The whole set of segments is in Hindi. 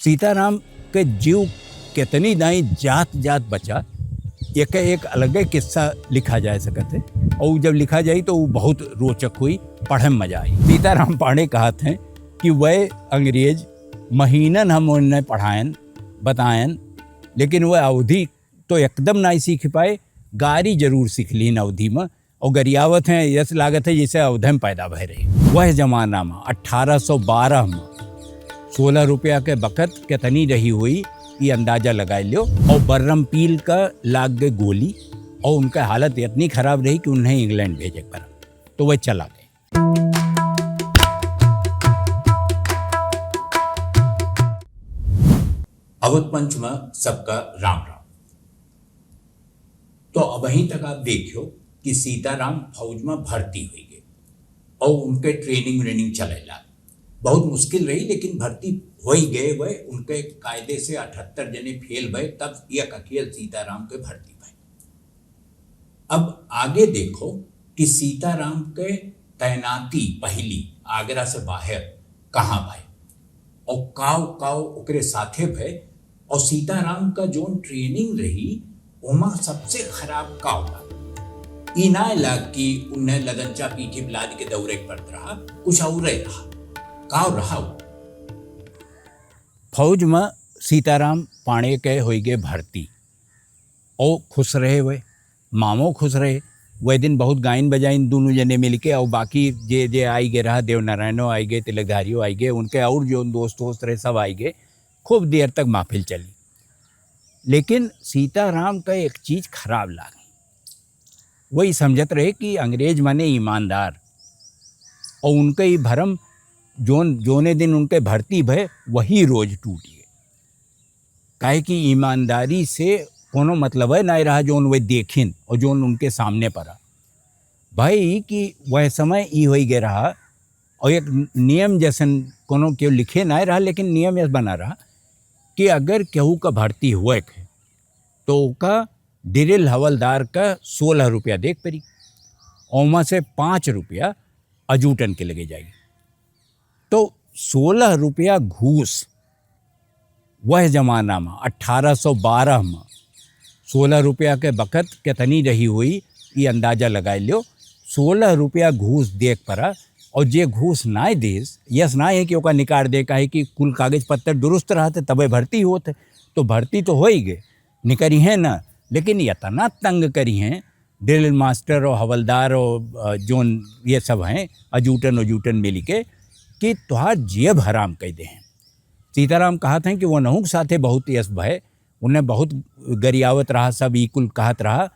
सीताराम के जीव कितनी दाई जात जात बचा, एक अलग किस्सा लिखा जा सकत है। और जब लिखा जाई तो वो बहुत रोचक हुई, पढ़े में मजा आई। सीताराम पांडे कहते हैं कि वह अंग्रेज महीनन हम उन्हें पढ़ायन बतायन, लेकिन वह अवधि तो एकदम नहीं सीख पाए। गारी जरूर सीख ली इन अवधि में, और गरियावत हैं यस लागत है जैसे अवधि में पैदा भय रही। वह जमाना में 1812 में 16 रुपया के बकत कितनी रही हुई ये अंदाजा लगा लियो। और बर्रम पील का लाग गई गोली, और उनका हालत इतनी खराब रही कि उन्हें इंग्लैंड भेजे पड़ा, तो वह चला गए। अवध पंच में सबका राम राम। तो अब वहीं तक आप देखियो कि सीताराम फौज में भर्ती हुई गए और उनके ट्रेनिंग चलेला। बहुत मुश्किल रही, लेकिन भर्ती हो ही गए। वह उनके कायदे से 78 जने फेल भय, तब एक अकेले सीताराम के भर्ती भय। अब आगे देखो कि सीताराम के तैनाती पहली आगरा से बाहर कहाँ भय और काव काव ओकरे साथे भय। और सीताराम का जो ट्रेनिंग रही उमा सबसे खराब काव लगा। ई ना लग कि उन्हें लदनचा पीठी बिलाद के दौरे पड़त रहा, कुछ और रहा। काव रहा फौज में सीताराम पांडे के हो गए भर्ती, और खुश रहे। वे मामो खुश रहे। वह दिन बहुत गायन बजाइन दोनों जने मिलके, और बाकी जे जे आई गए रहा, देवनारायणों आई गए, तिलकधारियों आई गए, उनके और जो दोस्त रहे सब आई गए। खूब देर तक महफिल चली। लेकिन सीताराम का एक चीज खराब लगी। वही समझत रहे कि अंग्रेज माने ईमानदार, और उनके ही भरम जोने दिन उनके भर्ती भय वही रोज टूट गए। काहे कि ईमानदारी से कोनो मतलब है नहीं रहा जोन वे देखिन और जोन उनके सामने पड़ा भाई कि वह समय ई हो गए रहा। और एक नियम जैसन कोनो क्यों लिखे नहीं रहा, लेकिन नियम यह बना रहा कि अगर केहू का भर्ती हुए तो का डिरिल हवलदार का 16 रुपया देख पड़ी, और से 5 रुपया अजूटन के लगे जाएगी। तो 16 रुपया घूस वह जमाना में 1812 में 16 रुपया के बकत कितनी रही हुई ये अंदाजा लगा लियो। 16 रुपया घूस देख पड़ा, और जे घूस ना देस यस ना है कि ओका निकाल दे, काहे कि कुल कागज पत्तर दुरुस्त रहते तबे भर्ती होते। तो भर्ती तो हो ही गए, निकरी हैं ना, लेकिन इतना तंग करी हैं ड्रिल मास्टर और हवलदार और जोन ये सब हैं अजूटन मिली के कि तुहार जेब हराम कह दे हैं। सीताराम कहते हैं कि वो नहुक साथे बहुत यश भय, उन्हें बहुत गरियावत रहा, सब ई कुल कहत रहा।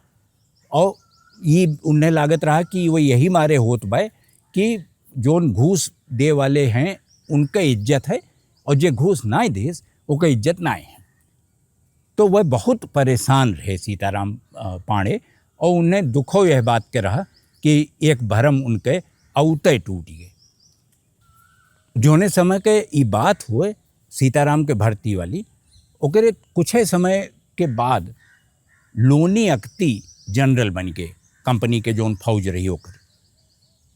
और ये उन्हें लागत रहा कि वो यही मारे होत भय कि जोन घूस दे वाले हैं उनका इज्जत है, और जे घूस ना देस उनका इज्जत ना है। तो वह बहुत परेशान रहे सीताराम पांडे, और उन्हें दुखो यह बात के रहा कि एक भरम उनके अवतय टूट गए। जोने समय के ये बात हुए सीताराम के भर्ती वाली, ओकरे कुछ समय के बाद लोनी अख्ती जनरल बन गए कंपनी के जोन फौज रही होकर।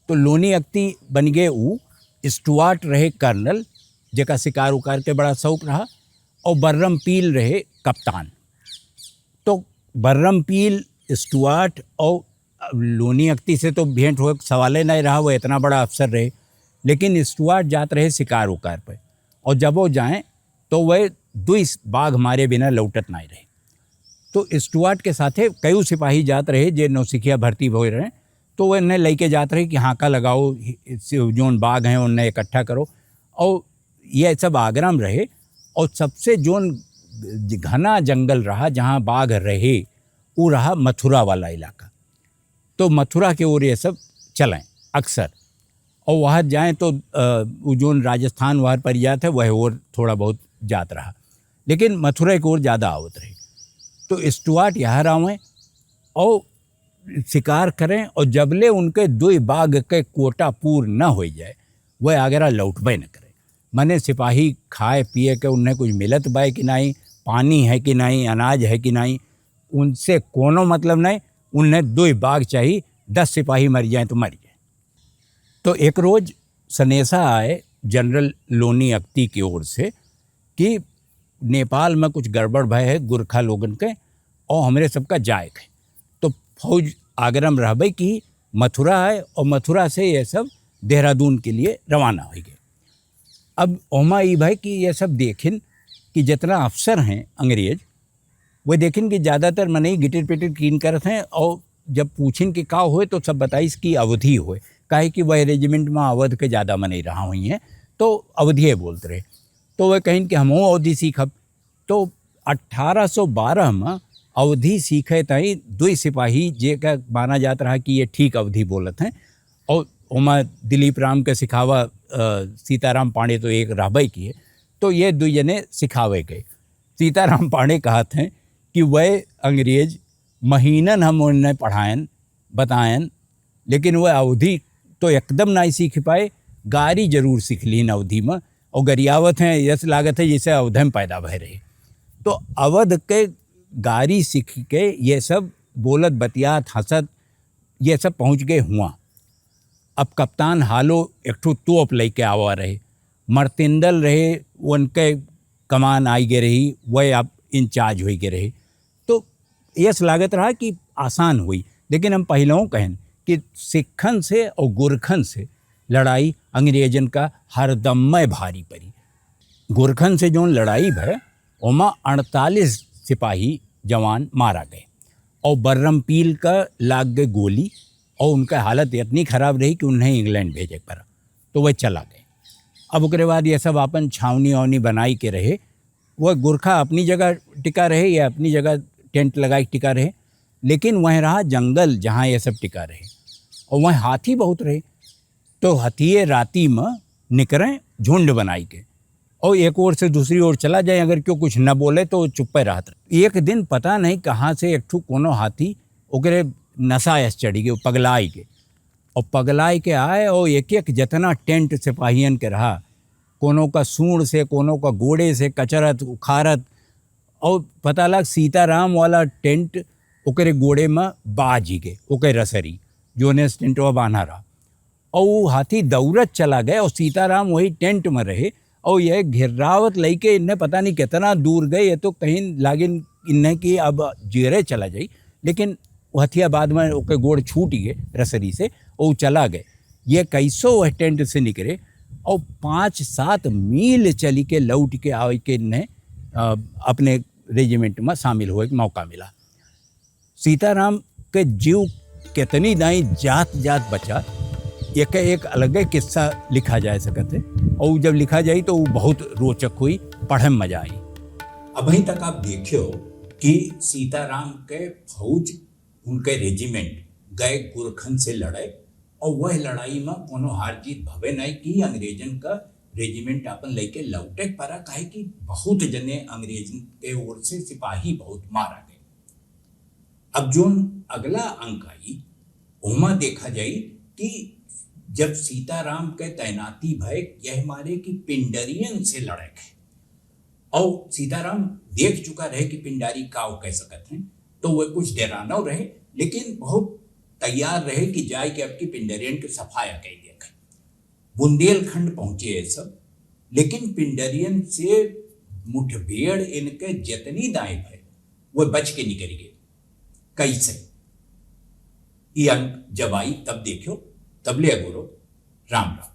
तो लोनी अख्ती बन गए वो स्टुअर्ट रहे कर्नल, जेका शिकार उकार के बड़ा शौक रहा, और बर्रम पील रहे कप्तान। तो बर्रम पील स्टुअर्ट और लोनी अख्ती से तो भेंट हो सवाल नहीं रहा, वो इतना बड़ा अफसर रहे। लेकिन स्टुअर्ट जात रहे शिकार उकार पर, और जब वो जाएं तो वह 2 बाघ मारे बिना लौटत नहीं रहे। तो स्टुअर्ट के साथे कई सिपाही जात रहे जे नौसिखिया भर्ती हो रहे, तो वह इन्हें लेके जाते रहे कि हाका लगाओ, जोन बाघ हैं उन्हें इकट्ठा करो। और यह सब आगरा में रहे, और सबसे जोन घना जंगल रहा जहाँ बाघ रहे वो रहा मथुरा वाला इलाका। तो मथुरा के ओर ये सब चलें अक्सर, और वहाँ जाएं तो वो जोन राजस्थान वहाँ पर जाते वह और थोड़ा बहुत जात रहा, लेकिन मथुरा की ओर ज़्यादा आवत रहे। तो स्टुअर्ट यहाँ आवें और शिकार करें, और जबले उनके 2 बाघ के कोटा पूर न हो जाए वह आगरा लौटबे न करे। माने सिपाही खाए पिए के उन्हें कुछ मिलत बाय कि नहीं, पानी है कि नहीं, अनाज है कि नहीं, उनसे कोनो मतलब नहीं। उन्हें 2 बाघ चाहिए, 10 सिपाही मर जाएं तो मर जाए। तो एक रोज सनेसा आए जनरल लोनी अख्ती की ओर से कि नेपाल में कुछ गड़बड़ भय है गुरखा लोगन के और हमरे सबका जाए है। तो फौज आगरा में रहबे की मथुरा है और मथुरा से ये सब देहरादून के लिए रवाना हो गए। अब ओमा ई भाई कि ये सब देखिन कि जितना अफसर हैं अंग्रेज वो देखिन कि ज़्यादातर मनई गिटिर पिटिर कीन करत हैं और जब पूछिन कि का होए तो सब बताइस कि अवधि होए, काहे कि वह रेजिमेंट में अवध के ज़्यादा मनई रहा हुई हैं तो अवधिये बोलते रहे। तो वह कहिन कि हमहूँ अवधि सीखब। तो 1812 में अवधि सीखे तई 2 सिपाही जे का माना जात रहा कि ये ठीक अवधि बोलत हैं और ओमा दिलीप राम के सिखावा सीताराम पांडे तो एक रहबे किए। तो ये 2 जने सिखावे गए। सीताराम पांडे कहत हैं कि वह अंग्रेज महीनन हम उन्हें पढ़ायन बतायन लेकिन वह अवधि तो एकदम नहीं सीख पाए, गारी जरूर सीख ली इन अवधि में और गरियावत हैं यस लागत है जैसे अवध में पैदा भय रहे। तो अवध के गारी सीख के ये सब बोलत बतियात हंसत ये सब पहुँच गए हुआ। अब कप्तान हालो एक ठो तोप लेके आवा रहे, मर्तिंदल रहे उनके कमान आई गए रही, वह अब इंचार्ज हो गए रहे। तो यस लागत रहा कि आसान हुई, लेकिन हम पहलों कहें कि सिखन से और गुरखन से लड़ाई अंग्रेजन का हरदम में भारी पड़ी। गुरखन से जो लड़ाई भय ओमा 48 सिपाही जवान मारा गए और बर्रमपील का लाग गए गोली और उनका हालत इतनी ख़राब रही कि उन्हें इंग्लैंड भेजे पड़ा। तो वह चला गए। अब उसके बाद ये सब अपन छावनी वावनी बनाई के रहे, वह गुरखा अपनी जगह टिका रहे या अपनी जगह टेंट लगाई टिका रहे, लेकिन वह रहा जंगल जहाँ ये सब टिका रहे और वह हाथी बहुत रहे। तो हथिये राती में निकलें झुंड बनाई के और एक ओर से दूसरी ओर चला जाए, अगर क्यों कुछ न बोले तो चुप्पे रहता। एक दिन पता नहीं कहाँ से एक ठू कोनो हाथी ओकरे नशा चढ़ी गए, पगलाई के और पगलाई के आए और एक एक जितना टेंट सिपाहियन के रहा, कोनो का सूंड से कोनो का गोड़े से कचरत उखारत और पता लग सीताराम वाला टेंट ओकरे गोड़े में बाज गए, ओके रसरी जो ने टेंटवा बांधा रहा और वो हाथी दौड़त चला गए और सीताराम वही टेंट में रहे और यह घिरावत लेके इन्हें पता नहीं कितना दूर गए, ये तो कहीं लागिन इन्हें कि अब जीरे चला जाई, लेकिन हथिया बाद में ओके गोड़ छूट गए रसरी से और चला गए। ये कैसो वह टेंट से निकले और 5-7 मील चली के लौट के आए के इन्हें अपने रेजिमेंट में शामिल होने का मौका मिला। सीताराम के जीव कितनी दाई जात जात बचा, एक अलग किस्सा लिखा जा सकत है और जब लिखा जाए तो वो बहुत रोचक हुई, पढ़े में मजा आई। अभी तक आप देखियो कि सीताराम के फौज उनके रेजिमेंट गए गुरखन से लड़े और वह लड़ाई में कोनो हार जीत भवे नहीं कि अंग्रेजन का रेजिमेंट अपन लेके लौटे पड़ा, काहे कि बहुत जने अंग्रेजन के ओर से सिपाही बहुत मारा गए। अब जो अगला अंक आई उमा देखा जाए कि जब सीताराम के तैनाती भय यह मारे कि पिंडरियन से लड़े गए और सीताराम देख चुका रहे कि पिंडारी काव कह सकत हैं, तो वह कुछ डराना रहे लेकिन बहुत तैयार रहे कि जाए कि अब की पिंडरियन के सफाया कह देखे। बुंदेलखंड पहुंचे ये सब, लेकिन पिंडरियन से मुठभेड़ इनके जितनी दाएं भय वह बच के निकल गए। कैसे ये अंक जब आई तब देखियो, तब ले गुरु राम राम।